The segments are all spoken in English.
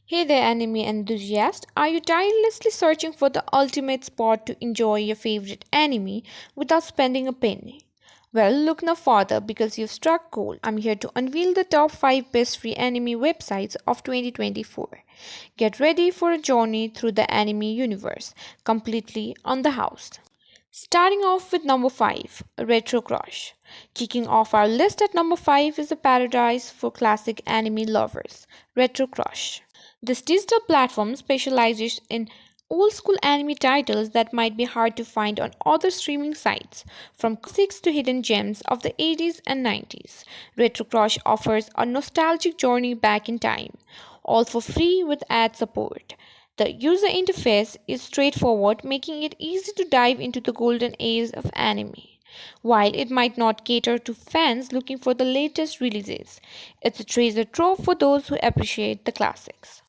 Hey there, anime enthusiast. Are you tirelessly searching for the ultimate spot to enjoy your favorite anime without spending a penny? Well, look no further because you've struck gold. I'm here to unveil the top 5 best free anime websites of 2024. Get ready for a journey through the anime universe, completely on the house. Starting off with number 5, Retro Crush. Kicking off our list at number 5 is a paradise for classic anime lovers, Retro Crush. This digital platform specializes in old school anime titles that might be hard to find on other streaming sites, from classics to hidden gems of the 80s and 90s. Retro Crush offers a nostalgic journey back in time, all for free with ad support. The user interface is straightforward, making it easy to dive into the golden age of anime. While it might not cater to fans looking for the latest releases, it's a treasure trove for those who appreciate the classics.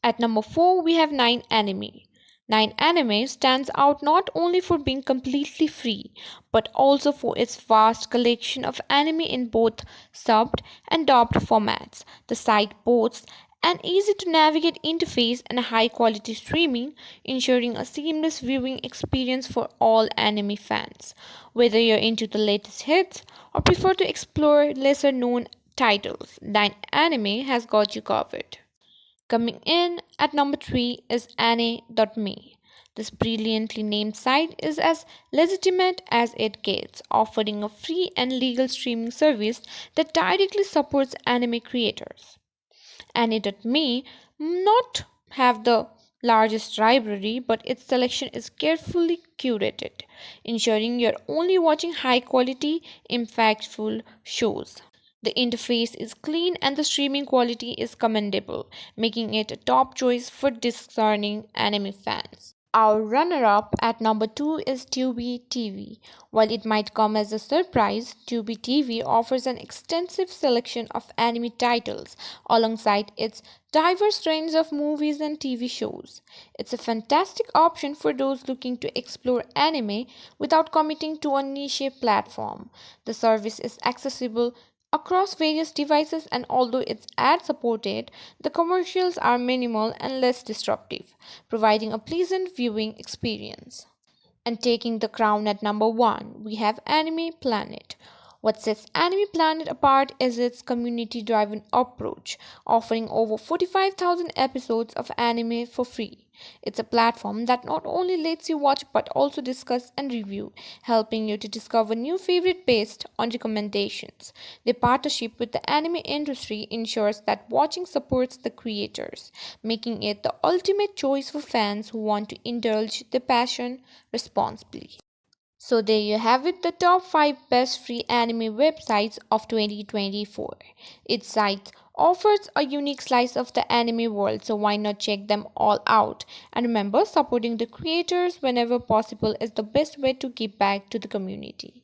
At number 4, we have 9 Anime. 9 Anime stands out not only for being completely free, but also for its vast collection of anime in both subbed and dubbed formats. The site boasts an easy to navigate interface and high quality streaming, ensuring a seamless viewing experience for all anime fans. Whether you're into the latest hits or prefer to explore lesser known titles, 9 Anime has got you covered. Coming in at number 3 is Anne.me. This brilliantly named site is as legitimate as it gets, offering a free and legal streaming service that directly supports anime creators. Annie.me not have the largest library, but its selection is carefully curated, ensuring you're only watching high quality, impactful shows. The interface is clean and the streaming quality is commendable, making it a top choice for discerning anime fans. Our runner up at number 2 is Tubi TV. While it might come as a surprise, Tubi TV offers an extensive selection of anime titles alongside its diverse range of movies and TV shows. It's a fantastic option for those looking to explore anime without committing to a niche platform. The service is accessible across various devices, and although it's ad supported, the commercials are minimal and less disruptive, providing a pleasant viewing experience. And taking the crown at number 1, we have Anime Planet. What sets Anime Planet apart is its community driven approach, offering over 45,000 episodes of anime for free. It's a platform that not only lets you watch but also discuss and review, helping you to discover new favorites based on recommendations. The partnership with the anime industry ensures that watching supports the creators, making it the ultimate choice for fans who want to indulge their passion responsibly. So there you have it, the top 5 best free anime websites of 2024. Each site offers a unique slice of the anime world, so why not check them all out? And remember, supporting the creators whenever possible is the best way to give back to the community.